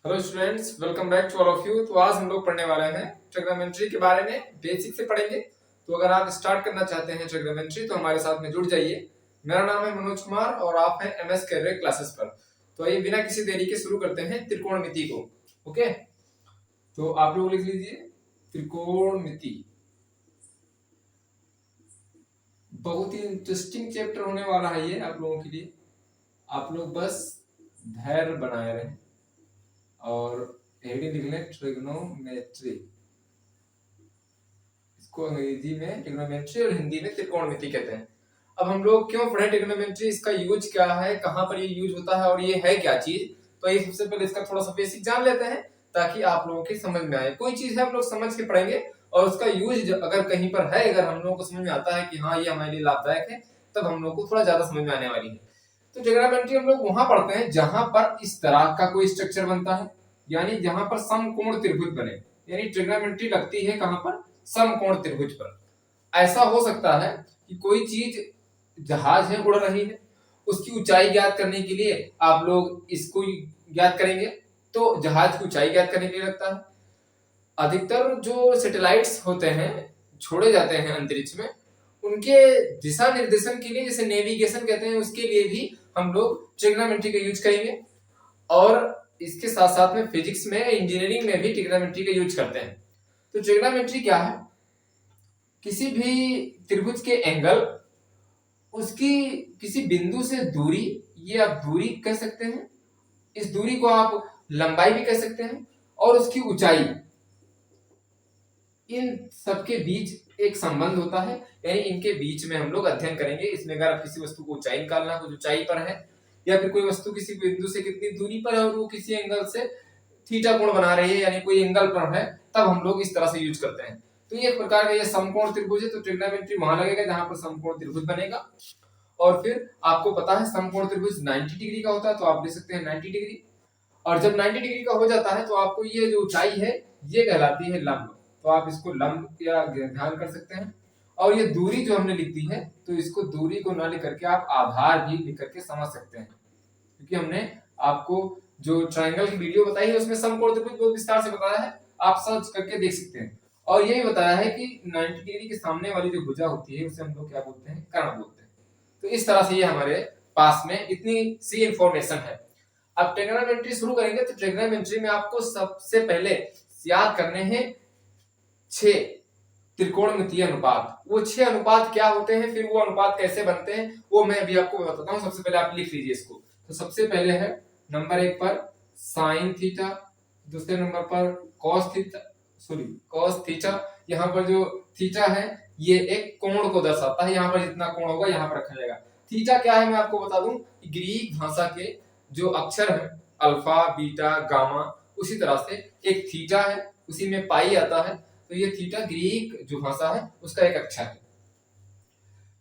Hello students, welcome back to all of you. तो आज हम लोग पढ़ने वाले हैं ट्रिग्नोमेट्री के बारे में, बेसिक से पढ़ेंगे। तो अगर आप स्टार्ट करना चाहते हैं ट्रिग्नोमेट्री तो हमारे साथ में जुड़ जाइए। मेरा नाम है मनोज कुमार और आप हैं एमएस कैरियर क्लासेस पर। तो आइए बिना किसी देरी के शुरू करते हैं त्रिकोणमिति को। ओके, तो आप लोग लिख लीजिए त्रिकोणमिति। बहुत ही इंटरेस्टिंग चैप्टर होने वाला है ये आप लोगों के लिए। आप लोग बस धैर्य बनाए रहें और हेडिंग लिख लें ट्रिग्नोमेट्री। इसको अंग्रेजी में ट्रिग्नोमेट्री और हिंदी में त्रिकोणमिति कहते हैं। अब हम लोग क्यों पढ़े ट्रिग्नोमेट्री, इसका यूज क्या है, कहाँ पर ये यूज होता है और ये है क्या चीज। तो ये सबसे पहले इसका थोड़ा सा बेसिक जान लेते हैं ताकि आप लोगों के समझ में आए। कोई चीज है हम लोग समझ के पढ़ेंगे और उसका यूज अगर कहीं पर है, अगर हम लोगों को समझ में आता है कि हाँ ये हमारे लिए लाभदायक है, तब हम लोग को थोड़ा ज्यादा समझ में आने वाली है। तो ट्रिग्नोमेट्री हम लोग वहां पढ़ते हैं जहां पर इस तरह का कोई स्ट्रक्चर बनता है, यानी जहां पर समकोण त्रिभुज बने। यानी ट्रिग्नोमेट्री लगती है कहां पर, समकोण त्रिभुज पर। ऐसा हो सकता है कि कोई चीज जहाज है, उड़ रही है, उसकी ऊंचाई ज्ञात करने के लिए आप लोग इसको ज्ञात करेंगे, तो जहाज की ऊंचाई ज्ञात करने के लिए लगता है। अधिकतर जो सैटेलाइट्स होते हैं, छोड़े जाते हैं अंतरिक्ष में, उनके दिशा निर्देशन के लिए, जैसे नेविगेशन कहते हैं, उसके लिए भी हम लोग ट्रिग्नोमेट्री का यूज करेंगे। और इसके साथ साथ में फिजिक्स में, इंजीनियरिंग में भी ट्रिग्नोमेट्री का यूज करते हैं। तो ट्रिग्नोमेट्री क्या है, किसी भी त्रिभुज के एंगल, उसकी किसी बिंदु से दूरी, ये आप दूरी कह सकते हैं, इस दूरी को आप लंबाई भी कह सकते हैं, और उसकी ऊंचाई, इन सबके बीच एक संबंध होता है। यानी इनके बीच में हम लोग अध्ययन करेंगे। इसमें अगर आप किसी वस्तु को ऊंचाई निकालना, कुछ ऊंचाई पर है, या फिर कोई वस्तु किसी बिंदु से कितनी दूरी पर है और वो किसी एंगल से थीटा कोण बना रही है, यानी कोई एंगल पर है, तब हम लोग इस तरह से यूज करते हैं। तो ये एक प्रकार का ये समकोण त्रिभुज है, तो ट्रिग्नोमेट्री वहां लगेगा जहां पर समकोण त्रिभुज बनेगा। और फिर आपको पता है समकोण त्रिभुज 90 डिग्री का होता है, तो आप ले सकते हैं 90 डिग्री। और जब 90 डिग्री का हो जाता है तो आपको ये जो ऊंचाई है ये कहलाती है लंब। तो आप इसको लंब या ध्यान कर सकते हैं। और ये दूरी जो हमने लिख दी है, तो इसको दूरी को ना लिख करके आप आधार भी लिख करके समझ सकते हैं, क्योंकि हमने आपको जो ट्रायंगल की वीडियो बताई है उसमें समकोण त्रिभुज बहुत विस्तार से बताया है, आप सर्च करके देख सकते हैं। और ये भी बताया है कि 90 डिग्री के सामने वाली जो भुजा होती है उसे हम लोग क्या बोलते हैं, कर्ण बोलते हैं। तो इस तरह से ये हमारे पास में इतनी सी इंफॉर्मेशन है। अब ट्रिग्नोमेट्री शुरू करेंगे, तो ट्रिग्नोमेट्री में आपको सबसे पहले याद करने हैं 6 त्रिकोणमितीय अनुपात। वो 6 अनुपात क्या होते हैं, फिर वो अनुपात कैसे बनते हैं, वो मैं अभी आपको बताता हूं। सबसे पहले आप लिख लीजिए इसको। तो सबसे पहले है नंबर 1 पर साइन थीटा, दूसरे नंबर पर cos theta, sorry cos theta. यहाँ पर जो थीटा है ये एक कोण को दर्शाता है, यहाँ पर जितना कोण होगा यहाँ पर रखा जाएगा। थीटा क्या है मैं आपको बता दूं, ग्रीक भाषा के जो अक्षर है अल्फा बीटा गामा, उसी तरह से एक थीटा है, उसी में पाई आता है। तो ये थीटा ग्रीक जो भाषा है उसका एक अक्षर है।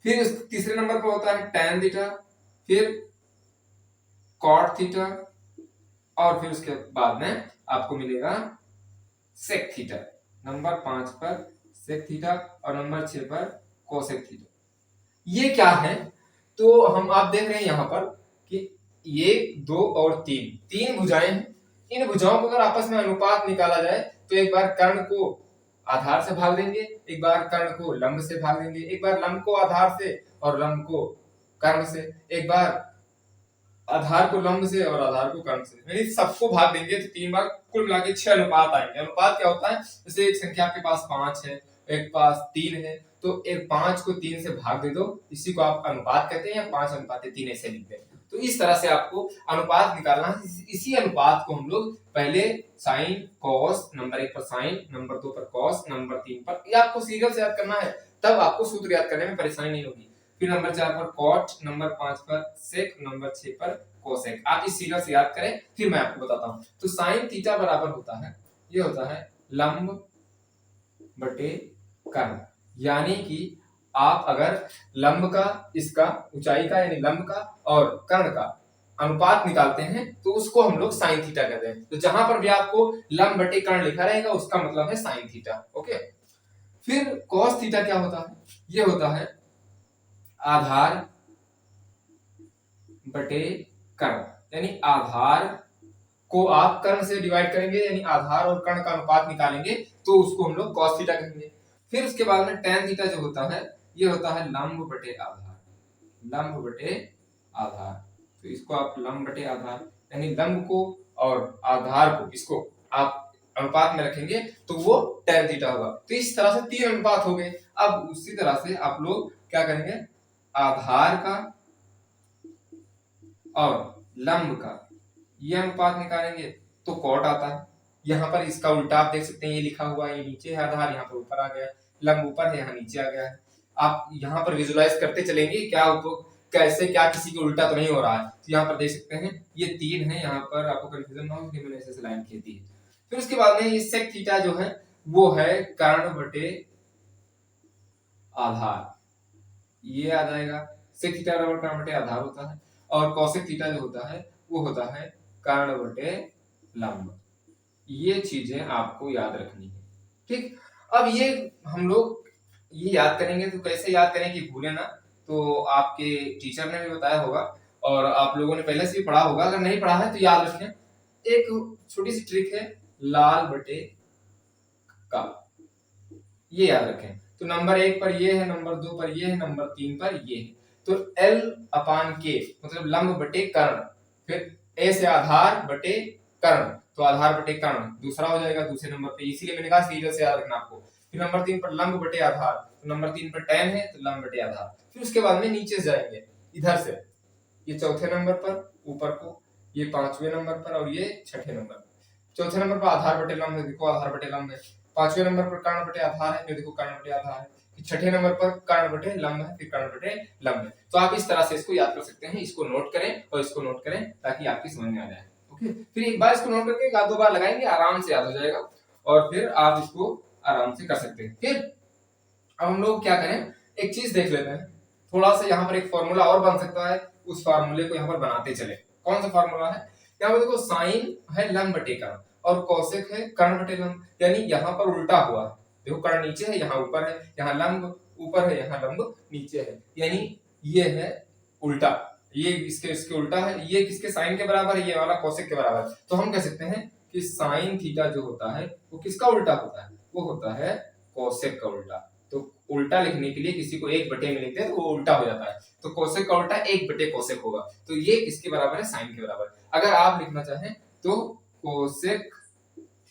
फिर तीसरे नंबर पर होता है टैन थीटा, फिर कॉट थीटा, और फिर उसके बाद में आपको मिलेगा सेक थीटा। नंबर 5 पर सेक थीटा और नंबर 6 पर कोसेक थीटा। ये क्या है, तो हम आप देख रहे हैं यहाँ पर कि 1 2 और 3 तीन भुजाएं हैं। इन भुजाओं को अगर आपस में अनुपात निकाला जाए तो एक बार कर्ण को आधार से भाग देंगे, एक बार कर्ण को लंब से भाग देंगे, एक बार लंब को आधार से और लंब को कर्ण से, एक बार आधार को लंब से और आधार को कर्ण से, यानी सबको भाग देंगे तो 3 बार, कुल मिला के 6 अनुपात आएंगे। अनुपात क्या होता है, जैसे एक संख्या आपके पास 5 है, एक पास 3 है, तो एक 5 को 3 से भाग दे दो, इसी को आप अनुपात कहते हैं, या 5:3 ऐसे लिखते हैं। तो इस तरह से आपको अनुपात निकालना है। इसी अनुपात को हम लोग पहले साइन कॉस, नंबर 1 पर साइन, नंबर 2 पर कॉस, नंबर 3 पर, ये आपको सीरियल से याद करना है, तब आपको सूत्र याद करने में परेशानी नहीं होगी। फिर नंबर 4 पर कॉट, नंबर 5 पर सेक, नंबर 6 पर कोसेक। आप इस सीरियल से याद करें, फिर मैं आपको बताता हूं। तो साइन थीटा बराबर होता है, ये होता है लंब बटे कर्ण। यानी कि आप अगर लंब का, इसका ऊंचाई का यानी लंब का और कर्ण का अनुपात निकालते हैं तो उसको हम लोग साइन थीटा कहते हैं। तो जहां पर भी आपको लंब बटे कर्ण लिखा रहेगा उसका मतलब है साइन थीटा। ओके, फिर कॉस थीटा क्या होता है, ये होता है आधार बटे कर्ण, यानी आधार को आप कर्ण से डिवाइड करेंगे, यानी आधार और कर्ण का अनुपात निकालेंगे, तो उसको हम लोग cos थीटा कहेंगे। फिर उसके बाद में tan थीटा जो होता है, ये होता है लंब बटे आधार, लंब बटे आधार। तो इसको आप लंब बटे आधार, यानी लंब को और आधार को, इसको आप अनुपात में रखेंगे तो वो tan थीटा होगा। तो इस तरह से 3 अनुपात हो गए। अब उसी तरह से आप लोग क्या करेंगे, आधार का और लंब का ये अनुपात निकालेंगे तो कॉट आता है। यहाँ पर इसका उल्टा आप देख सकते हैं, ये लिखा हुआ है, ये नीचे है आधार, यहाँ पर ऊपर आ गया, लंब ऊपर है, यहाँ नीचे आ गया है। आप यहाँ पर विजुलाइज करते चलेंगे क्या कैसे, क्या किसी के उल्टा तो नहीं हो रहा है। तो यहाँ पर देख सकते हैं ये 3 है, यहाँ पर आपको कंफ्यूजन ना हो कि मैंने ऐसे लाइन खींच दी है। फिर उसके बाद में ये सेक थीटा जो है वो है कर्ण बटे आधार, ये आ जाएगा। सेक थीटा बराबर कर्ण बटे आधार होता है, और कौशिक थीटा जो होता है वो होता है कर्ण बटे लंब। ये चीजें आपको याद रखनी है, ठीक। अब ये हम लोग ये याद करेंगे तो कैसे याद करें कि भूले ना, तो आपके टीचर ने भी बताया होगा और आप लोगों ने पहले से भी पढ़ा होगा। अगर नहीं पढ़ा है तो याद रखें, एक छोटी सी ट्रिक है, लाल बटे काला, ये याद रखें। तो नंबर 1 पर ये है, नंबर 2 पर ये है, नंबर 3 पर ये है। तो L अपान के मतलब लंब बटे कर्ण, फिर A से आधार बटे कर्ण, तो आधार बटे कर्ण दूसरा हो जाएगा दूसरे नंबर पे, इसीलिए मैंने कहा सीरियल से याद रखना आपको। फिर नंबर 3 पर लंब बटे आधार, तो नंबर 3 पर tan है तो लंब बटे आधार। फिर उसके बाद में नीचे जाएंगे इधर से, ये चौथे नंबर पर ऊपर को, ये 5वें नंबर पर और ये 6ठे नंबर पर। चौथे नंबर पर आधार बटे लंब है, देखो आधार बटे लंब है। 5वें नंबर पर कर्ण बटे आधार है, फिर देखो कर्ण बटे आधार है। फिर 6ठे नंबर पर कर्ण बटे लंब है, फिर कर्ण बटे लंब है। तो आप इस तरह से इसको याद कर सकते हैं, इसको नोट करें और इसको नोट करें ताकि आपकी समझ में आ जाए। ओके, फिर एक बार इसको नोट करके एक दो बार लगाएंगे, आराम से याद हो जाएगा और फिर आप इसको आराम से कर सकते हैं। फिर अब हम लोग क्या करें, एक चीज देख लेते हैं, थोड़ा सा यहाँ पर एक फॉर्मूला और बन सकता है, उस फार्मूले को यहाँ पर बनाते चले। कौन सा फार्मूला है, यहाँ पर देखो साइन है लंब बटे कर्ण और कौशिक है कर्ण बटे लंब, यानी यहाँ पर उल्टा हुआ है। देखो कर्ण नीचे है, यहाँ ऊपर है, यहाँ लंब ऊपर है, यहाँ लंब नीचे है, यानी ये है उल्टा, ये इसके इसके उल्टा है। ये किसके साइन के बराबर है, ये वाला कौशिक के बराबर है। तो हम कह सकते हैं कि साइन थीटा जो होता है वो किसका उल्टा होता है, वो होता है कौशिक का उल्टा। तो उल्टा लिखने के लिए किसी को 1 बटे में लिखते हैं तो वो उल्टा हो जाता है, तो कौशिक का उल्टा 1 बटे कौशिक होगा। तो ये किसके बराबर है, साइन के बराबर। अगर आप लिखना चाहें तो कोसेक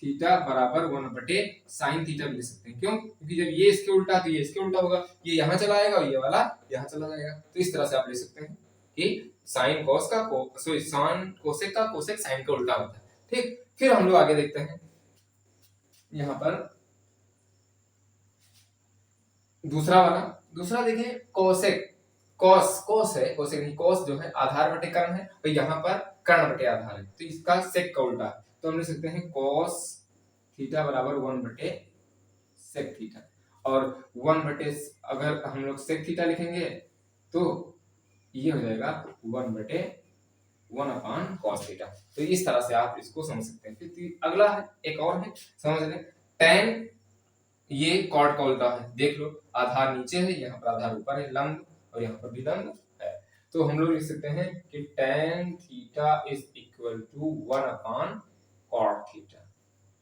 थीटा बराबर 1 बटे साइन थीटा भी लिख सकते हैं। क्यों, क्योंकि जब ये इसके उल्टा तो ये इसके उल्टा होगा, ये यहाँ चला आएगा और ये वाला यहाँ चला जाएगा। तो इस तरह से आप लिख सकते हैं कि साइन कॉस का सॉरी साइन कोसेक का कोसेक साइन का उल्टा होता है, ठीक। फिर हम लोग आगे देखते हैं, यहाँ पर दूसरा वाला, दूसरा देखिए कोसेक, कॉस है, कोसेक नहीं, कॉस जो है आधार बटे कर्ण है और यहाँ पर कर्ण बटे आधार है, तो इसका सेक का उल्टा। तो हम लिख सकते हैं कॉस थीटा बराबर 1 बटे सेक थीटा, और 1 बटे अगर हम लोग सेक थीटा लिखेंगे तो ये हो जाएगा 1 बटे 1 अपान कॉस थीटा। तो इस तरह से आप इसको समझ सकते हैं। फिर अगला है, एक और है, समझ लें, tan ये कॉट का उल्टा है, देख लो आधार नीचे है, यहाँ पर आधार ऊपर है, लंब और यहाँ पर भी लंब है। तो हम लोग लिख सकते हैं कि tan theta is equal to 1 upon cot theta,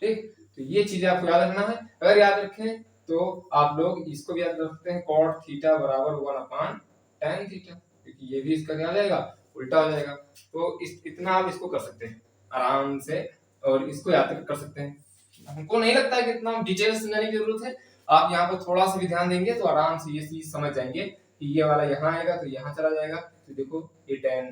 ठीक। तो ये चीजें आपको याद रखना है। अगर याद रखें तो आप लोग इसको भी याद रख सकते हैं, कॉट थीटा बराबर 1 अपान tan थीटा, क्योंकि ये भी इसका क्या हो जाएगा, उल्टा हो जाएगा। तो इतना आप इसको कर सकते हैं आराम से, और इसको याद कर सकते हैं। हमको नहीं लगता है कि इतना डिटेल समझने की जरूरत है, आप यहाँ पर थोड़ा सा भी ध्यान देंगे तो आराम से ये चीज समझ जाएंगे कि ये वाला यहाँ आएगा तो यहाँ चला जाएगा। तो देखो ये tan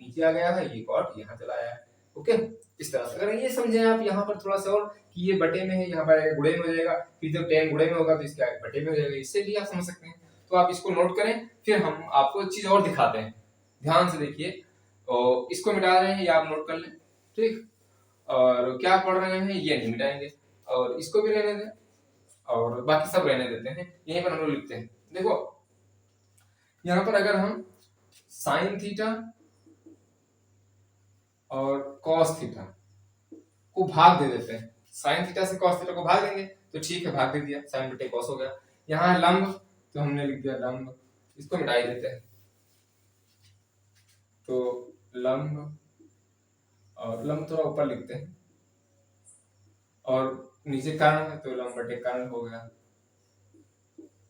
नीचे आ गया है, ये कॉट यहाँ चला आया है। ओके, इस तरह से अगर ये समझे आप यहाँ पर थोड़ा सा और कि ये बटे में है, यहाँ पर गुणे में हो जाएगा, फिर जब tan गुणे में होगा तो इसके आगे बटे में हो जाएगा, इससे भी आप समझ सकते हैं। तो आप इसको नोट करें, फिर हम आपको एक चीज और दिखाते हैं, ध्यान से देखिए। और इसको मिटा रहे हैं, ये आप नोट कर लें, ठीक। और क्या पढ़ रहे हैं ये नहीं मिटाएंगे, और इसको भी रहने दें और बाकी सब रहने देते हैं। यहीं पर हम लोग लिखते हैं, देखो यहाँ पर अगर हम साइन थीटा और कॉस थीटा को भाग दे देते हैं, साइन थीटा से कॉस थीटा को भाग देंगे तो ठीक है, भाग दे दिया, साइन बटे कॉस हो गया। यहाँ लंब तो हमने लिख दिया लंब, इसको मिटा ही देते हैं, तो लंब और लंब थोड़ा ऊपर लिखते हैं, और नीचे कर्ण है तो लंब बटे कर्ण हो गया,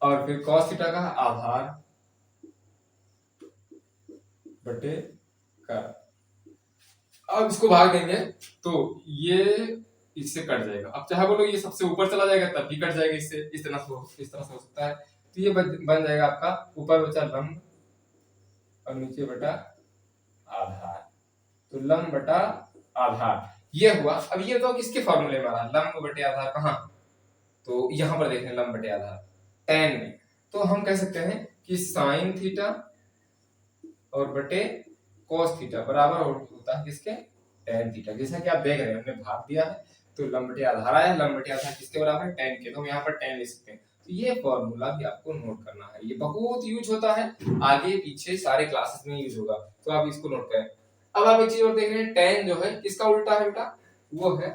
और फिर cos थीटा का आधार बटे कर्ण। अब इसको भाग देंगे तो ये इससे कट जाएगा। अब चाहे बोलो ये सबसे ऊपर चला जाएगा तब भी कट जाएगा, इससे इस तरह से हो सकता है। तो ये बन जाएगा आपका ऊपर बचा लंब और नीचे बटा आधार, तो लंब बटा आधार ये हुआ। अब ये तो किसके फॉर्मूले में आ रहा, लंब बटे आधार कहाँ, तो यहां पर देखें लंब बटे आधार tan में। तो हम कह सकते हैं कि साइन थीटा और बटे cos थीटा बराबर होता है किसके, tan थीटा। जैसा कि आप देख रहे हैं हमने भाग दिया है, तो लंब बटे आधार आया, लंब बटे आधार किसके बराबर है, tan के, तो हम यहाँ पर tan लिख सकते हैं। तो ये फॉर्मूला भी आपको नोट करना है, ये बहुत यूज होता है, आगे पीछे सारे क्लासेस में यूज होगा, तो आप इसको नोट करें। अब आप एक चीज और देख रहे हैं, tan जो है किसका उल्टा है बेटा, वो है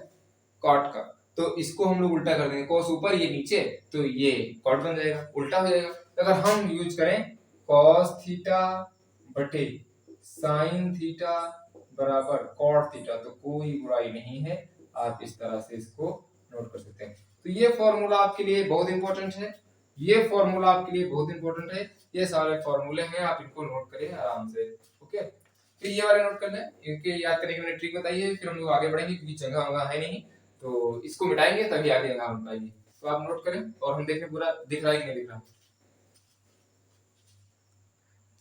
cot का, तो इसको हम लोग उल्टा कर देंगे, cos ऊपर ये नीचे, तो ये cot बन जाएगा, उल्टा हो जाएगा। अगर हम यूज करें cos थीटा बटे साइन थीटा बराबर cot थीटा, तो कोई बुराई नहीं है, आप इस तरह से इसको नोट कर सकते हैं। तो ये फॉर्मूला आपके लिए बहुत इंपॉर्टेंट है, ये फॉर्मूला आपके लिए बहुत इंपॉर्टेंट है, ये सारे फॉर्मूले हैं, आप इनको नोट करें आराम से। ओके, तो ये वाले नोट कर लें, इनके याद करने के लिए ट्रिक बताइए, फिर हम लोग आगे बढ़ेंगे, क्योंकि जगह वगह है नहीं, तो इसको मिटाएंगे तभी आगे जगह बन पाएगी। तो आप नोट करें और हम देखें पूरा दिख रहा है कि नहीं दिख रहा।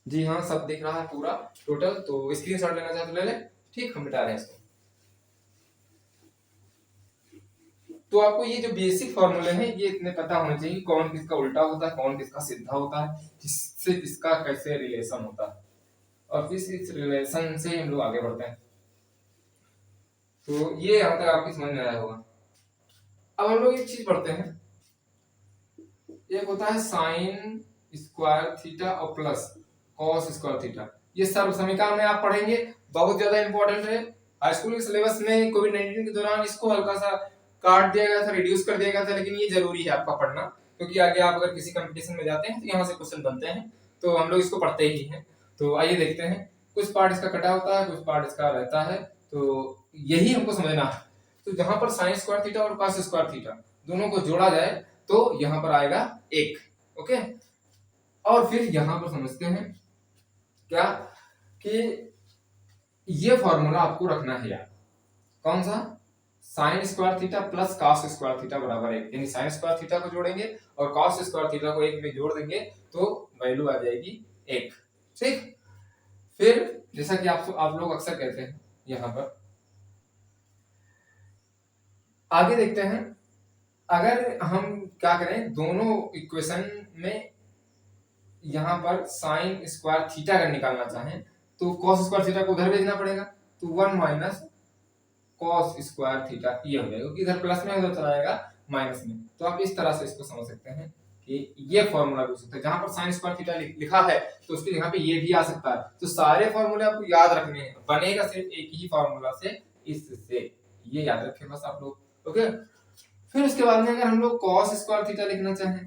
जी हाँ, सब दिख रहा है पूरा टोटल, तो स्क्रीनशॉट लेना चाहे तो ले लें। ठीक, हम मिटा रहे हैं इसको। तो आपको ये जो बेसिक फॉर्मूले हैं ये इतने पता होने चाहिए, कौन किसका उल्टा होता है, कौन किसका सीधा होता है, किससे किसका कैसे रिलेशन होता है, और फिर इस रिलेशन से हम लोग आगे बढ़ते हैं। तो ये यहाँ तक आपकी समझ में आया होगा। अब हम लोग एक चीज पढ़ते हैं, एक होता है साइन स्क्वायर थीटा और प्लस कॉस स्क्वायर थीटा। ये सर्व समीकरण में आप पढ़ेंगे, बहुत ज्यादा इंपॉर्टेंट है। हाई स्कूल के सिलेबस में कोविड-19 के दौरान इसको हल्का सा काट दिया गया था, रिड्यूस कर दिया गया था, लेकिन ये जरूरी है आपका पढ़ना, क्योंकि आगे आप अगर किसी कंपटीशन में जाते हैं तो यहाँ से क्वेश्चन बनते हैं, तो हम लोग इसको पढ़ते ही हैं। तो आइए देखते हैं, कुछ पार्ट इसका कटा होता है, कुछ पार्ट इसका रहता है, तो यही हमको समझना है। तो जहां पर साइन स्क्वायर थीटा और कॉस स्क्वायर थीटा दोनों को जोड़ा जाए तो यहां पर आएगा एक। ओके, और फिर यहां पर समझते हैं क्या कि ये फॉर्मूला आपको रखना है यार, कौन सा, sign square theta plus cos square theta बराबर एक, यानी साइन स्क्वायर थीटा को जोड़ेंगे और कॉस स्क्वायर थीटा को एक में जोड़ देंगे तो वैल्यू आ जाएगी एक। ठीक, फिर जैसा कि आप लोग अक्सर कहते हैं, यहां पर आगे देखते हैं, अगर हम क्या करें दोनों इक्वेशन में यहां पर साइन स्क्वायर थीटा अगर निकालना चाहें तो कॉस स्क्वायर थीटा को उधर भेजना पड़ेगा, तो 1 माइनस कॉस स्क्वायर थीटा ये हो जाएगा, क्योंकि इधर प्लस में उधर चला जाएगा माइनस में। तो आप इस तरह से इसको समझ सकते हैं कि ये फॉर्मूला भी हो सकता है, जहां पर साइन स्क्वायर थीटा लिखा है तो उसकी जगह पे ये भी आ सकता है। तो सारे फॉर्मूले आपको याद रखने हैं, बनेगा सिर्फ एक ही फॉर्मूला से, इससे ये याद रखें बस आप लोग। ओके, फिर उसके बाद में अगर हम लोग कॉस स्क्वायर थीटा लिखना चाहें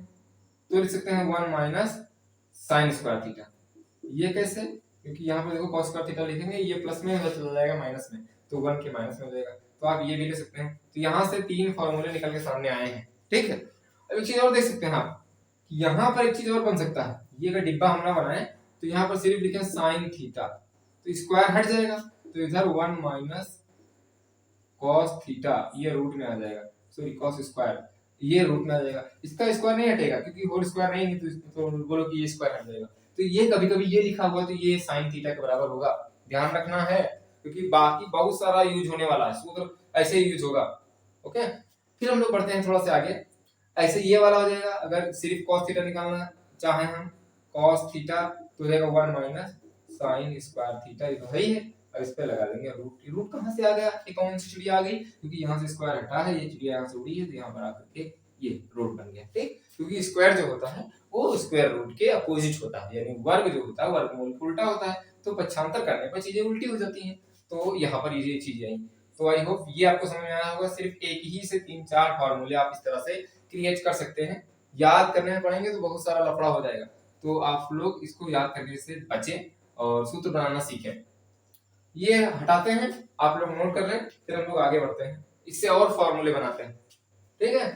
तो लिख सकते हैं 1 माइनस साइन स्क्वायर थीटा। ये कैसे, क्योंकि यहाँ पे देखो कॉस स्क्वायर थीटा लिखेंगे, ये प्लस में उधर चला जाएगा माइनस में, तो 1 के माइनस में हो जाएगा, तो आप ये भी ले सकते हैं। तो यहाँ से तीन फॉर्मूले निकल के सामने आए हैं। ठीक है, अब एक चीज और देख सकते हैं आप, यहाँ पर एक चीज और बन सकता है, ये अगर डिब्बा हम ना बनाए तो यहाँ पर सिर्फ लिखें साइन थीटा, तो स्क्वायर हट जाएगा, तो इधर 1 माइनस कॉस थीटा ये रूट में आ जाएगा, सॉरी कॉस स्क्वायर ये रूट में आ जाएगा, इसका स्क्वायर नहीं हटेगा क्योंकि होल स्क्वायर नहीं है, तो बोलो कि ये स्क्वायर हट जाएगा। तो ये कभी कभी ये लिखा हुआ तो ये साइन थीटा के बराबर होगा, ध्यान रखना है, क्योंकि बाकी बहुत सारा यूज होने वाला है, इसको तो ऐसे ही यूज होगा। ओके, फिर हम लोग बढ़ते हैं थोड़ा सा आगे, ऐसे ये वाला हो जाएगा, अगर सिर्फ कॉस थीटा निकालना चाहे हम, कॉस थीटा तो हो जाएगा 1 माइनस साइन स्क्वायर थीटा, ये तो है ही है, और इस पे लगा देंगे रूट। रूट कहाँ से आ गया, एक कौन सी चिड़िया आ गई, क्योंकि यहाँ से स्क्वायर हटा है, ये चिड़िया यहाँ से उड़ी है, तो यहाँ पर आकर के ये रूट बन गया। ठीक, क्योंकि स्क्वायर जो होता है वो स्क्वायर रूट के अपोजिट होता है, यानी वर्ग जो होता है वर्गमूल के उल्टा होता है, तो पक्षांतर करने पर चीजें उल्टी हो जाती हैं, तो यहाँ पर ये चीजें आई। तो आई होप ये आपको समझ में आया होगा, सिर्फ एक ही से 3-4 फॉर्मूले आप इस तरह से क्रिएट कर सकते हैं, याद करने में पड़ेंगे तो बहुत सारा लफड़ा हो जाएगा, तो आप लोग इसको याद करने से बचें और सूत्र बनाना सीखें। ये हटाते हैं, आप लोग नोट कर लें, फिर हम लोग आगे बढ़ते हैं, इससे और फॉर्मूले बनाते हैं। ठीक है,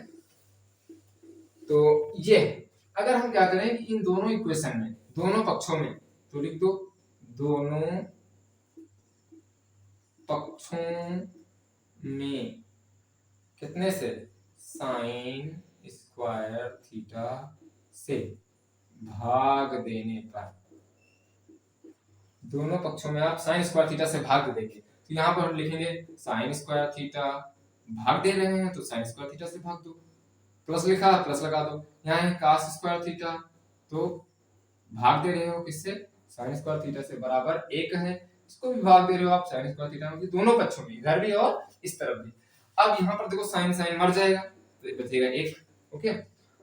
तो ये अगर हम क्या करें कि इन दोनों इक्वेशन में, दोनों पक्षों में, तो लिख दो दोनों पक्षों में कितने से, साइन स्क्वायर थीटा से भाग देने पर, दोनों पक्षों में आप साइन स्क्वायर थीटा से भाग देंगे, तो यहाँ पर हम लिखेंगे साइन स्क्वायर थीटा, भाग दे रहे हैं तो साइन स्क्वायर थीटा से भाग दो, प्लस लिखा प्लस लगा दो, यहाँ है cos स्क्वायर थीटा, तो भाग दे रहे हो किससे, साइन स्क्वायर थीटा से, बराबर एक है, इसको भी भाग दे रहे हो आप साइन स्क्वायर थीटा में, दोनों पक्षों में, इधर भी और इस तरफ भी। अब यहाँ पर देखो साइन साइन मर जाएगा तो ये बचेगा एक, ओके,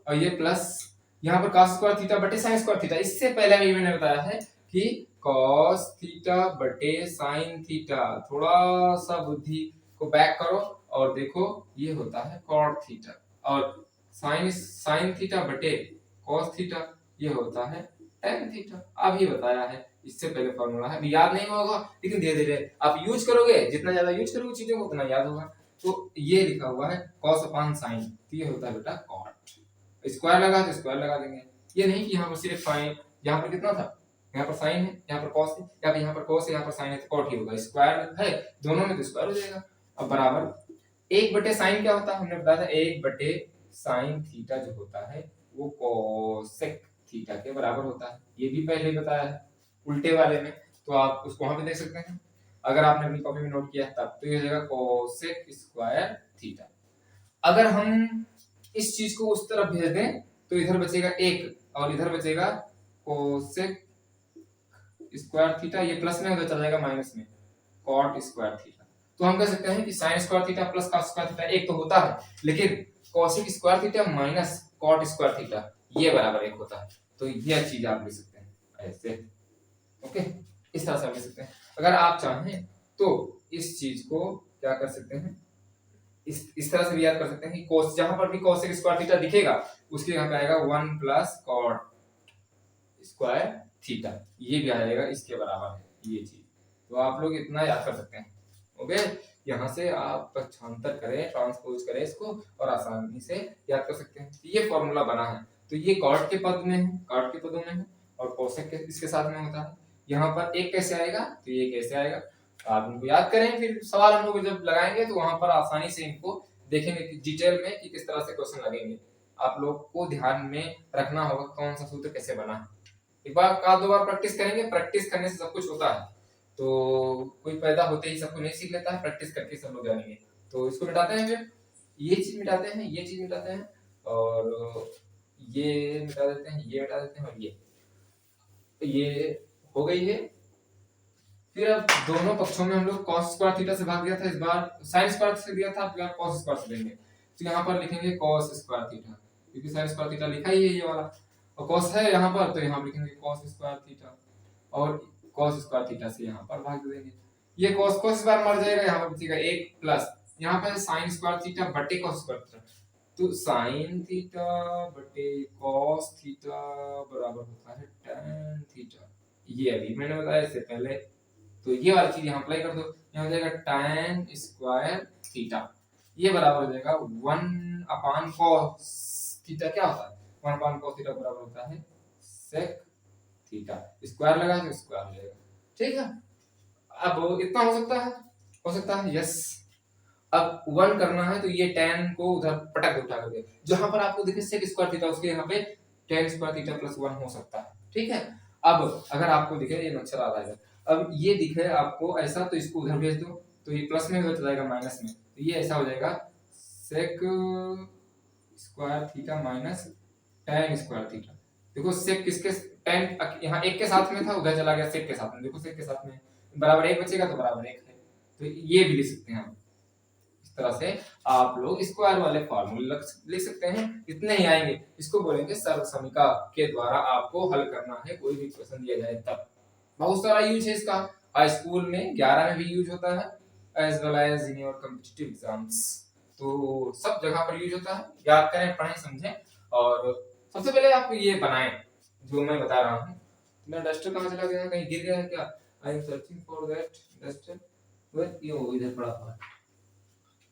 और ये प्लस यहाँ पर cos स्क्वायर थीटा बटे साइन स्क्वायर थीटा, इससे पहले भी मैंने बताया है कि cos थीटा बटे साइन थीटा, थोड़ा सा बुद्धि को बैक करो और देखो ये होता है cot थीटा, और साइन थीटा बटे cos थीटा ये होता है tan थीटा। अभी बताया है, इससे पहले फॉर्मूला है, अभी याद नहीं होगा लेकिन धीरे धीरे आप यूज करोगे, जितना ज्यादा यूज करोगे चीजों को उतना याद होगा। तो ये लिखा हुआ है cos अपान साइन, तो ये होता है बेटा cot, स्क्वायर लगा तो स्क्वायर लगा देंगे, ये नहीं कि यहाँ पर सिर्फ साइन, यहाँ पर कितना था, यहाँ पर साइन है, यहाँ पर cos है, या फिर यहाँ पर cos है, यहाँ पर साइन है, तो cot ही होगा, स्क्वायर है दोनों में तो स्क्वायर हो जाएगा। अब बराबर एक बटे साइन क्या होता है, हमने बताया था एक बटे साइन थीटा जो होता है वो कोसेक थीटा के बराबर होता है, ये भी पहले बताया है उल्टे वाले में, तो आप उसको वहां पे देख सकते हैं, अगर आपने अपनी कॉपी में नोट किया तब, तो ये हो जाएगा कोसेक स्क्वायर थीटा। अगर हम इस चीज को उस तरफ भेज दें तो इधर बचेगा एक और इधर बचेगा कोसेक स्क्वायर थीटा, ये प्लस में होगा चला जाएगा माइनस में कॉट स्क्वायर थीटा। तो हम कह सकते हैं कि sine square theta plus cos square theta एक तो होता है, लेकिन cosec square theta minus cot square theta ये बराबर एक होता है, तो यह चीज आप लिख सकते हैं ऐसे, ओके, इस तरह से आप लिख सकते हैं। अगर आप चाहें तो इस चीज को क्या कर सकते हैं, इस तरह से भी याद कर सकते हैं कि cos, जहां पर भी cosec स्क्वायर थीटा दिखेगा उसके यहाँ पे आएगा 1 प्लस cot स्क्वायर थीटा, ये भी आ जाएगा इसके बराबर है ये चीज, तो आप लोग इतना याद कर सकते हैं, ओके। यहाँ से आप पक्षांतर करें, ट्रांसपोज करें इसको और आसानी से याद कर सकते हैं। ये फॉर्मूला बना है, तो ये cot के पद में है, cot के पदों में है, और cosec के इसके साथ में होता है। यहाँ पर एक कैसे आएगा, तो ये कैसे आएगा, आप इनको याद करें, फिर सवाल हम लोग जब लगाएंगे तो वहां पर आसानी से इनको देखेंगे कि डिटेल में कि किस तरह से क्वेश्चन लगेंगे। आप लोग को ध्यान में रखना होगा कौन सा सूत्र कैसे बना है, एक बार का दो बार प्रैक्टिस करेंगे, प्रैक्टिस करने से सब कुछ होता है, तो कोई पैदा होते ही सबको नहीं सीख लेता है, प्रैक्टिस करके सब लोग जानेंगे। तो इसको मिटाते हैं, फिर ये चीज मिटाते हैं, ये चीज मिटाते हैं, और ये मिटा देते हैं, ये मिटा देते हैं, और ये हो गई है। फिर अब दोनों पक्षों में हम लोग cos स्क्वायर थीटा से भाग दिया था, इस बार sin स्क्वायर से दिया था, अब यार cos स्क्वायर से देंगे, तो यहाँ पर लिखेंगे cos स्क्वायर थीटा, क्योंकि sin स्क्वायर थीटा लिखा ही है ये वाला, और cos है यहाँ पर, तो यहाँ लिखेंगे cos स्क्वायर थीटा, और cos स्क्वायर थीटा से यहाँ पर भाग देंगे, ये cos इस बार मर जाएगा, यहाँ पर बचेगा एक प्लस, यहाँ पर sin स्क्वायर थीटा बटे cos स्क्वायर थीटा, तो sin थीटा बटे cos थीटा बराबर होता है tan थीटा, ये अभी मैंने बताया इससे पहले, तो ये वाली चीज यहाँ अप्लाई कर दो, यहाँ हो जाएगा tan स्क्वायर थीटा, ये बराबर हो जाएगा 1 अपान cos थीटा, क्या होता है 1 अपान cos थीटा बराबर होता है sec थीटा, स्क्वायर लगा तो स्क्वायर हो जाएगा, ठीक है। अब इतना हो सकता है यस। अब 1 करना है तो ये tan को उधर पटक दो उठा करके, जहां पर आपको दिखे sec स्क्वायर थीटा उसके यहाँ पे tan स्क्वायर थीटा प्लस 1 हो सकता है, ठीक है। अब अगर आपको दिखे ये अक्षर आ रहा है, अब ये दिखे आपको ऐसा, तो इसको उधर भेज दो, तो ये प्लस में हो जाएगा माइनस में, तो ये ऐसा हो जाएगा sec square theta minus tan square theta. देखो सेक किसके, tan यहाँ एक के साथ में था, उधर चला गया सेक के साथ में, देखो सेक के साथ में बराबर एक बचेगा तो बराबर एक है, तो ये भी लिख सकते हैं हम इस तरह से। आप लोग स्क्वायर वाले फॉर्मूले लिख सकते हैं, इतने ही आएंगे, इसको बोलेंगे सर्वसमीका के द्वारा आपको हल करना है, कोई भी क्वेश्चन दिया जाए तब। बहुत सारा यूज है इसका, स्कूल में 11 में भी यूज होता है as well as in your competitive exams, तो सब जगह पर यूज होता है। याद करें, पढ़ें, समझें, और सबसे पहले आप ये बनाएं जो मैं बता रहा हूँ। मेरा डस्टर कहाँ चला गया, कहीं गिर गया है क्या? I am searching for that industrial, ये वो इधर पड़ा हुआ है।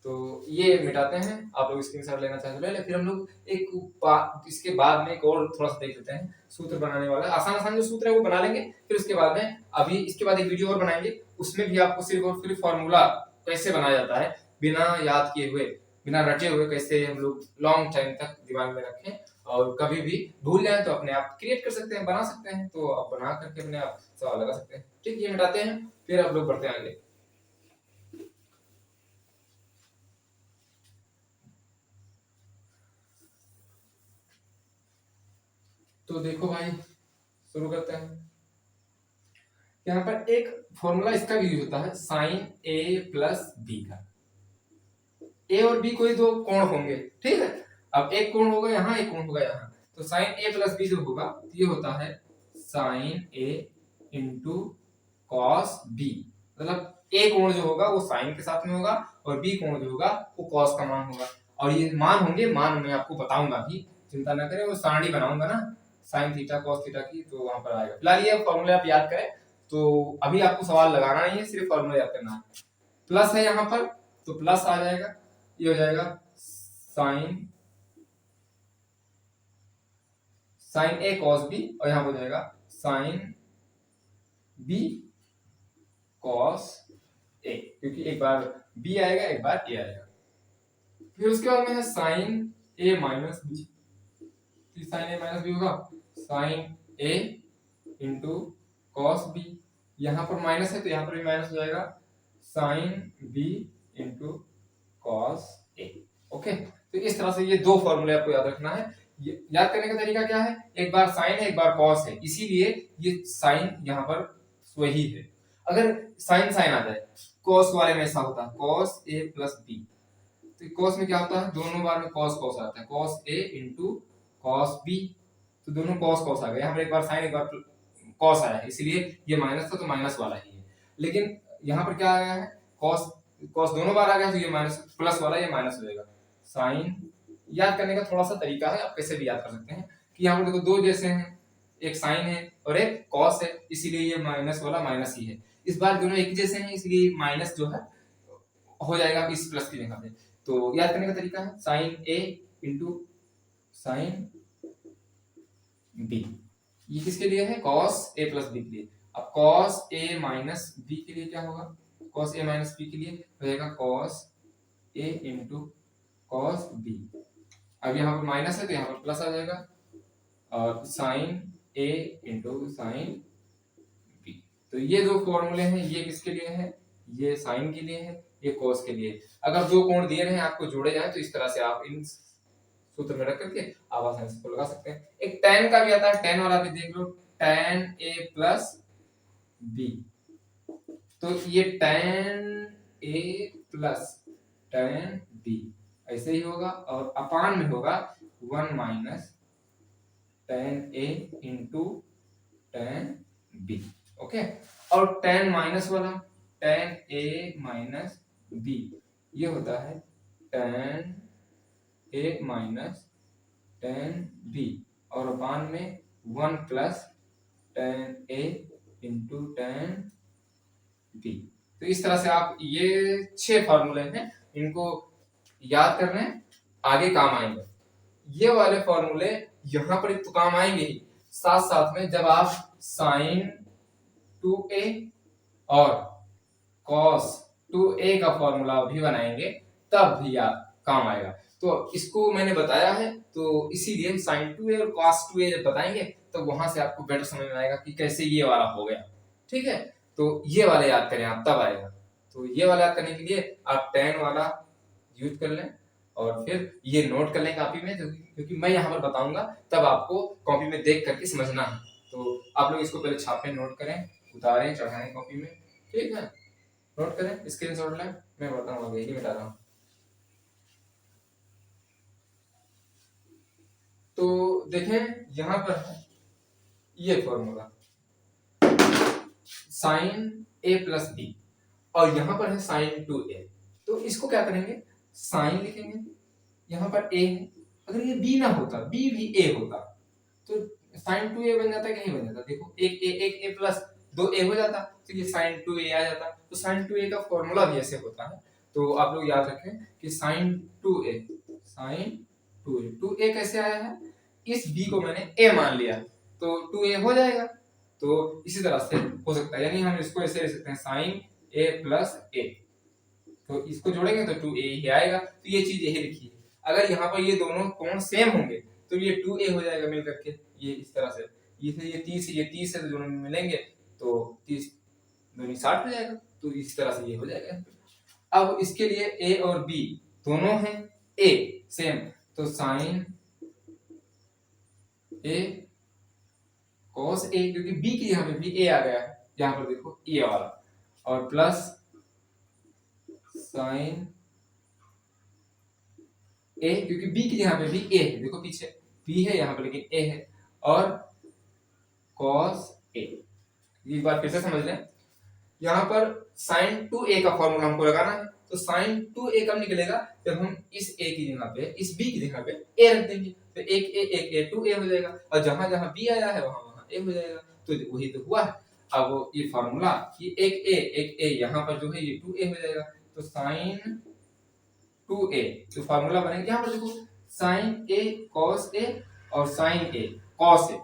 तो ये मिटाते हैं, आप लोग स्क्रीनशॉट लेना चाहे तो ले ले। फिर हम लोग इसके बाद में एक और थोड़ा सा देख लेते हैं सूत्र बनाने वाला, आसान आसान जो सूत्र है वो बना लेंगे। फिर उसके बाद में अभी इसके बाद एक वीडियो और बनाएंगे, उसमें भी आपको सिर्फ और सिर्फ फॉर्मूला कैसे बनाया जाता है बिना याद किए हुए, बिना रटे हुए, कैसे हम लोग लॉन्ग टाइम तक दिमाग में रखें और कभी भी भूल जाए तो अपने आप क्रिएट कर सकते हैं, बना सकते हैं। तो आप बना करके अपने आप सवाल लगा सकते हैं। ठीक, ये मिटाते हैं, फिर आप लोग बढ़ते हैं आगे। तो देखो भाई, शुरू करते हैं। यहाँ पर एक फॉर्मूला इसका भी यूज होता है, साइन ए प्लस बी का। ए और बी कोई दो कोण होंगे, ठीक है। अब एक कोण होगा यहाँ, एक कोण होगा यहाँ, तो साइन ए प्लस बी जो होगा ये होता है साइन ए इंटू कॉस बी। मतलब ए कोण जो होगा वो साइन के साथ में होगा और बी कोण जो होगा वो कॉस का मान होगा। और ये मान होंगे, मान मैं आपको बताऊंगा भी, चिंता ना करें, वो सारणी बनाऊंगा ना साइन थीटा कॉस थीटा की, तो वहां पर आएगा। फिलहाल ये फॉर्मूले आप याद करें, तो अभी आपको सवाल लगाना नहीं है, सिर्फ फॉर्मूला याद करना है। प्लस है यहाँ पर तो प्लस आ जाएगा, ये हो जाएगा साइन ए कॉस बी, और यहाँ हो जाएगा साइन बी कॉस ए, क्योंकि एक बार बी आएगा एक बार ए आएगा। फिर उसके बाद में है साइन ए माइनस बी, साइन ए माइनस बी होगा साइन ए इंटू कॉस बी। यहाँ पर माइनस है तो यहाँ पर भी माइनस हो जाएगा sine B into cos A. Okay, तो इस तरह से ये दो फॉर्मूले आपको याद रखना है। याद करने का तरीका क्या है, एक बार साइन है एक बार कॉस है, इसीलिए ये साइन यहाँ पर वही है। अगर साइन साइन आ जाए, कॉस वाले में ऐसा होता है कॉस ए प्लस बी, तो कॉस में क्या होता है, दोनों बार में कॉस कॉस आता है, cos A into cos B, तो दोनों कॉस कॉस आ गए। यहाँ पर एक बार साइन एक बार कॉस आया है, इसलिए ये माइनस था तो माइनस वाला ही है। लेकिन यहाँ पर क्या आया है, कॉस कॉस दोनों बार आ गया तो ये माइनस, प्लस वाला ये माइनस हो जाएगा। साइन याद करने का थोड़ा सा तरीका है, आप कैसे भी याद कर सकते हैं कि यहाँ पर देखो दो जैसे हैं, एक साइन है और एक कॉस है, इसीलिए ये माइनस वाला माइनस ही है। इस बार दोनों एक जैसे हैं, इसलिए माइनस जो है हो जाएगा इस प्लस की जगह पे। तो याद करने का तरीका है साइन ए इंटू साइन बी, ये किसके लिए है, कॉस ए प्लस बी के लिए। अब कॉस ए माइनस बी के लिए क्या होगा, कॉस ए माइनस बी के लिए हो जाएगा cos A into cos B. अब यहाँ पर माइनस है तो यहाँ पर प्लस आ जाएगा, और साइन ए इंटू साइन बी। तो ये दो फॉर्मूले हैं, ये किसके लिए है, ये साइन के लिए है, ये कॉस के लिए। अगर दो कोण दिए रहे आपको जोड़े जाए तो इस तरह से आप इन सूत्र में रख करके आप आसानी से लगा सकते हैं। एक tan का भी आता है, tan वाला भी देख लो, tan a प्लस बी, तो ये tan a plus tan b ऐसे ही होगा, और अपान में होगा 1 minus tan a into tan b। Okay, और tan माइनस वाला tan a माइनस b, ये होता है tan a minus tan b, और अपान में 1 plus tan a into tan b। तो इस तरह से आप ये 6 फॉर्मूले हैं, इनको याद करने आगे काम आएंगे। ये वाले फॉर्मूले यहाँ पर तो काम आएंगे ही, साथ साथ में जब आप साइन 2a और कॉस 2a का फॉर्मूला भी बनाएंगे तब भी याद काम आएगा। तो इसको मैंने बताया है, तो इसीलिए साइन 2a और कॉस 2a जब बताएंगे तो वहां से आपको बेटर समझ में आएगा कि कैसे ये वाला हो गया। ठीक है, तो ये वाला याद करें आप, तब आएगा। तो ये वाला याद करने के लिए आप tan वाला यूज कर लें और फिर ये नोट कर लें कॉपी में, क्योंकि मैं यहाँ पर बताऊंगा तब आपको कॉपी में देख करके समझना है। तो आप लोग इसको पहले छापें, नोट करें, उतारें, चढ़ाएं कॉपी में, ठीक है, नोट करें, स्क्रीनशॉट लें, मैं बताऊंगा आगे, यही मिटा रहा हूँ। तो देखें यहाँ पर है ये फॉर्मूला साइन ए प्लस बी, और यहाँ पर है साइन 2a। तो इसको क्या करेंगे, साइन लिखेंगे, यहाँ पर a है, अगर ये b ना होता, b भी a होता, तो साइन 2a बन जाता है कि नहीं बन जाता। देखो एक a प्लस 2a हो जाता, तो ये sin 2a आ जाता। तो sin 2a का फॉर्मूला भी ऐसे होता है, तो आप लोग याद रखें कि sin 2a, sin 2a, 2a कैसे आया है, इस b को मैंने a मान लिया, तो 2a हो जाएगा। तो इसी तरह से हो सकता है, यानी हम इसको ऐसे लिख सकते हैं sin a plus a, तो इसको जोड़ेंगे तो 2a ही आएगा। तो ये चीज यही लिखी है। अगर यहाँ पर ये दोनों कोण सेम होंगे तो ये 2a हो जाएगा मिल करके, ये इस तरह से, ये 30 है, तो दोनों में मिलेंगे तो 30 दूनी 60 हो जाएगा। तो इस तरह से ये हो जाएगा। अब इसके लिए a और b दोनों हैं a सेम, तो sin a cos a, क्योंकि b के यहाँ पे भी a आ गया है, यहाँ पर देखो ये वाला, और प्लस sin a, क्योंकि b के यहाँ पे भी a है, देखो पीछे b है यहाँ पे लेकिन a है, और cos a। एक बार फिर से समझ लें, यहाँ पर sin 2a का फॉर्मूला हमको लगाना है, तो sin 2a कब निकलेगा, जब हम इस a की जगह पे, इस b की जगह पे a रख देंगे, तो एक a 2a हो जाएगा, और जहां जहां b आया है वहां वहां a हो जाएगा। तो वही तो हुआ है। अब ये फॉर्मूला, ये एक a यहाँ पर जो है ये 2a हो जाएगा, तो sin 2a, तो फॉर्मूला बनेगा यहाँ पर देखो, sin a cos a और sin a cos a,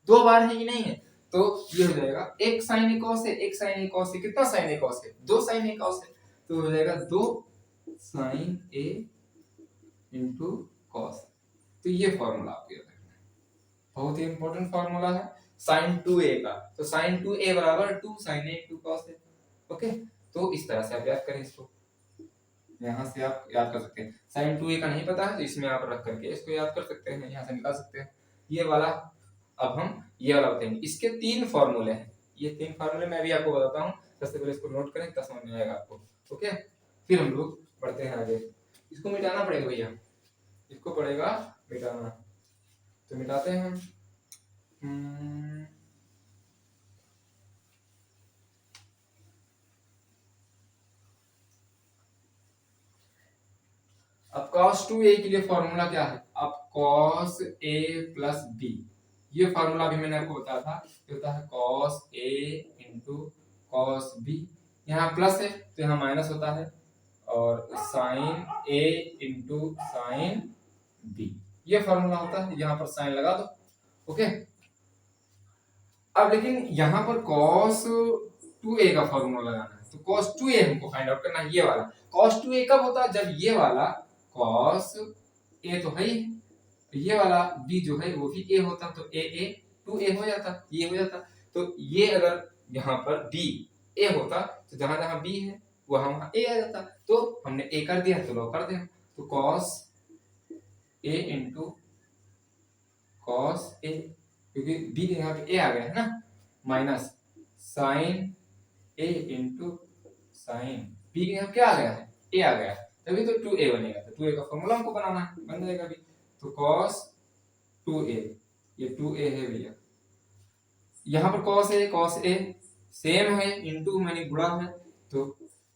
दो बार है कि नहीं है, तो ये हो जाएगा एक sin a cos a, एक sin a cos a, कितना sin a cos a, दो sin a cos a, तो हो जाएगा दो sin a into cos। तो ये फॉर्मूला आपको याद रखना है, बहुत ही इंपॉर्टेंट फॉर्मूला है sin 2a का। तो sin 2a बराबर 2 sin a into cos a। Okay, तो इस तरह से आप याद करें इसको, यहाँ से आप याद कर सकते हैं। sin 2a का नहीं पता है तो इसमें आप रख करके इसको याद कर सकते हैं, यहाँ से निकाल सकते हैं ये वाला। अब हम ये वाला बताएंगे, इसके 3 फॉर्मूले हैं, ये 3 फॉर्मूले मैं भी आपको बताता हूँ, सबसे पहले इसको नोट करें तब समझ में आएगा आपको। ओके, फिर हम लोग बढ़ते हैं आगे। इसको मिटाना पड़ेगा भैया, इसको पड़ेगा मिटाना, तो मिटाते हैं। अब cos 2a के लिए फॉर्मूला क्या है, अब cos a plus b, ये फॉर्मूला भी मैंने आपको बताया था, ये होता है cos a into cos b, यहाँ प्लस है तो यहाँ माइनस होता है, और sin a into sin b, ये फॉर्मूला होता है, यहाँ पर साइन लगा दो। ओके, अब लेकिन यहाँ पर cos 2a का फॉर्मूला लगाना है, तो cos 2a हमको फाइंड आउट करना है, ये वाला cos 2a कब होता है, जब ये वाला cos a तो है ही, ये वाला b जो है वो भी a होता, तो a 2a हो जाता, ये हो जाता। तो ये अगर यहाँ पर b a होता तो जहां जहां b है वहां वहां a आ जाता, तो हमने a कर दिया तो लो कर दिया, तो cos a into cos a, क्योंकि b के यहाँ पे a आ गया है ना, minus sin a into sin b के यहाँ क्या आ गया है, a आ गया है, तभी तो 2a बनेगा, तो 2a का फॉर्मूला हमको बनाना है, बन जाएगा अभी। तो cos 2a, ये 2a है भैया, यहाँ पर cos a सेम है, इनटू मैंने गुणा है, तो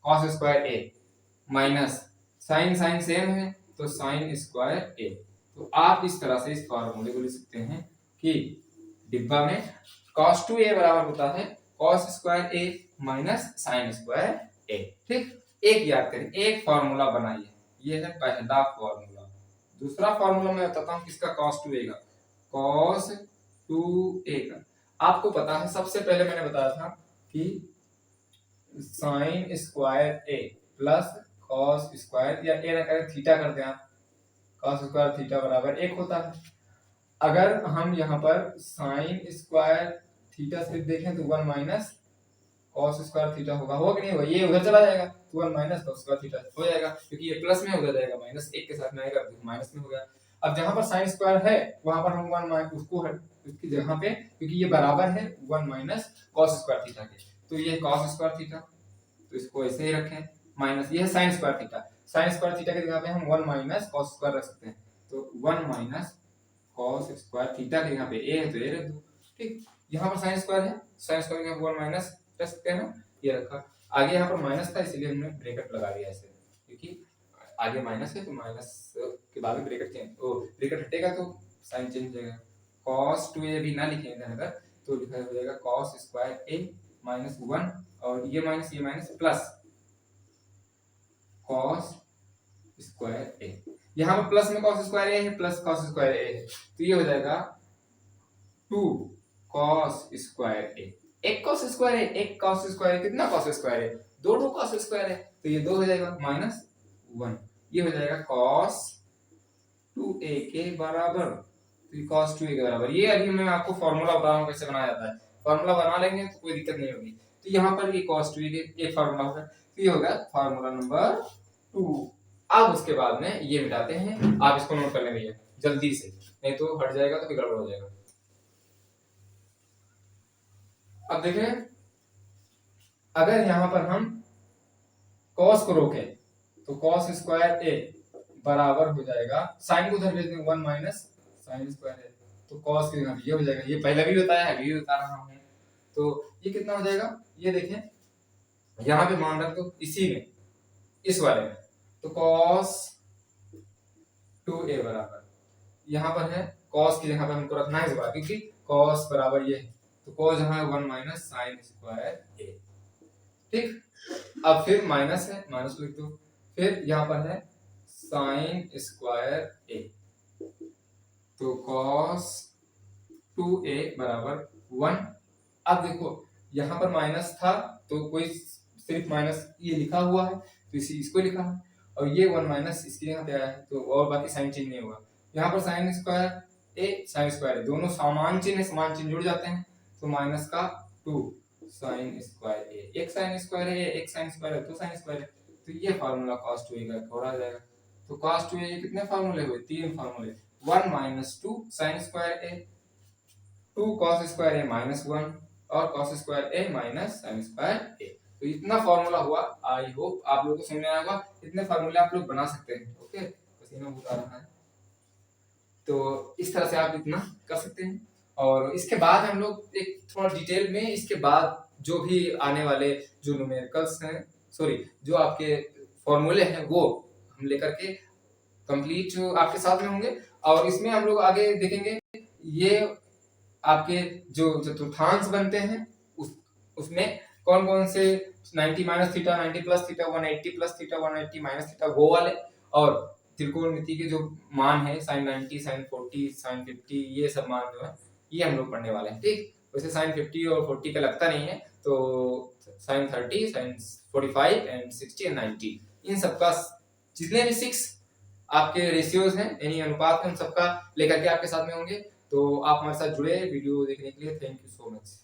cos square a minus sin same है तो sin स्क्वायर a। तो आप इस तरह से इस फॉर्मूले को लिख सकते हैं कि डिब्बा में cos 2a बराबर होता है cos square a minus sin square a। ठीक, एक याद करें, एक फॉर्मूला बनाइए, ये है पहला फॉर्मूला। दूसरा फॉर्मूला मैं बताता हूँ किसका, cos 2a का, cos 2a का आपको पता है, सबसे पहले मैंने बताया था कि sin square a plus cos square, या a ना करें थीटा कर दें आप, cos स्क्वायर थीटा बराबर 1 होता है। अगर हम यहाँ पर sin स्क्वायर थीटा सिर्फ देखें तो 1 माइनस cos स्क्वायर थीटा होगा, कि नहीं होगा, ये उधर चला जाएगा तो 1 माइनस cos स्क्वायर थीटा हो जाएगा, क्योंकि ये प्लस में उधर जाएगा, माइनस 1 के साथ में आएगा तो माइनस में हो गया। अब जहां पर sin स्क्वायर है वहां पर हम 1 माइनस उसको उसकी जगह पे, क्योंकि ये बराबर है 1 माइनस cos स्क्वायर थीटा के, तो ये cos स्क्वायर थीटा, तो इसको ऐसे ही रखें, माइनस ये है sin square theta, sin square theta की जगह पे हम 1 माइनस cos स्क्वायर रख सकते हैं, तो 1 माइनस cos स्क्वायर थीटा के यहाँ पे a है तो a रख दो। ठीक, यहाँ पर sin स्क्वायर है, sin स्क्वायर के यहाँ 1 माइनस रख सकते हैं ना, ये रखा, आगे यहाँ पर माइनस था इसलिए हमने ब्रैकेट लगा दिया ऐसे, क्योंकि आगे माइनस है तो माइनस के बाद में ब्रैकेट चेंज, तो ब्रैकेट हटेगा तो साइन चेंज हो जाएगा। cos 2a भी ना लिखे अगर तो लिखा हो जाएगा cos स्क्वायर a माइनस 1 और ये माइनस प्लस कॉस स्क्वायर ए। यहाँ पर प्लस में कॉस स्क्वायर ए है, प्लस कॉस स्क्वायर ए है, तो ये हो जाएगा 2 कॉस स्क्वायर ए। एक कॉस स्क्वायर है, एक कॉस स्क्वायर है, कितना कॉस स्क्वायर है, दो कॉस स्क्वायर है, तो ये 2 हो जाएगा माइनस 1, ये हो जाएगा cos 2a के बराबर। तो ये cos 2a के बराबर, ये अभी मैं आपको फॉर्मूला बता रहा हूँ कैसे बनाया जाता है, फॉर्मूला बना लेंगे तो कोई दिक्कत नहीं होगी। तो यहाँ पर ये cos 2a के एक फॉर्मूला होगा, तो ये होगा फॉर्मूला नंबर 2। अब उसके बाद में ये मिटाते हैं, आप इसको नोट कर लें भैया जल्दी से, नहीं तो हट जाएगा तो फिर गड़बड़ हो जाएगा। अब देखें, अगर यहाँ पर हम cos को रोकें तो cos स्क्वायर a बराबर हो जाएगा, साइन को उधर भेज देंगे 1 माइनस साइन स्क्वायर है, तो cos की जगह ये हो जाएगा, ये पहले भी बताया है, अभी भी बता रहा हूँ। तो ये कितना हो जाएगा, ये देखें यहाँ पे मान रख दो इसी में, इस वाले में, तो cos 2a बराबर यहाँ पर है, cos की जगह पर हमको रखना है इस बार, क्योंकि cos बराबर ये है, तो cos जहाँ है 1 माइनस साइन स्क्वायर a, ठीक। अब फिर माइनस है, माइनस लिख दो, फिर यहाँ पर है साइन स्क्वायर a, तो cos 2a बराबर 1। अब देखो यहाँ पर माइनस था तो कोई सिर्फ माइनस ये लिखा हुआ है तो इसको लिखा है, और ये 1 माइनस इसके यहाँ पे आया है, तो और बाकी साइन चिन्ह नहीं हुआ। यहाँ पर साइन स्क्वायर ए साइन स्क्वायर है, दोनों समान चिन्ह है, समान चिन्ह जुड़ जाते हैं, तो माइनस का 2 साइन स्क्वायर ए, एक साइन स्क्वायर है, एक साइन स्क्वायर है, दो साइन स्क्वायर है, तो ये फार्मूला cos 2a का थोड़ा आ जाएगा। तो cos 2a के कितने फार्मूले हुए, 3 फार्मूले, 1 माइनस 2 साइन स्क्वायर ए, 2 cos स्क्वायर ए माइनस 1 और cos स्क्वायर ए माइनस साइन स्क्वायर ए। तो इतना फार्मूला हुआ, आई होप आप लोगों को समझ में आया होगा, इतने फार्मूले आप लोग बना सकते हैं। ओके, पसीना बहुत आ रहा है, तो इस तरह से आप इतना कर सकते हैं। और इसके बाद हम लोग एक थोड़ा डिटेल में, इसके बाद जो भी आने वाले जो न्यूमेरिकल्स हैं, सॉरी जो आपके फॉर्मूले हैं, वो हम लेकर के कंप्लीट आपके साथ में होंगे। और इसमें हम लोग आगे देखेंगे ये आपके जो चतुर्थांश बनते हैं उसमें कौन कौन से 90 minus theta, 90 plus theta, 180 plus theta, 180 minus theta, वो वाले, और त्रिकोणमिति के जो मान है sin 90, sin 40, sin 50, ये सब मान जो है ये हम लोग पढ़ने वाले हैं, ठीक। वैसे sin 50 और 40 का लगता नहीं है, तो sin 30, sin 45 एंड 60 एंड 90, इन सबका जितने भी 6 आपके रेशियोज हैं यानी अनुपात हैं, उन सबका लेकर के आपके साथ में होंगे। तो आप हमारे साथ जुड़े वीडियो देखने के लिए, थैंक यू सो मच।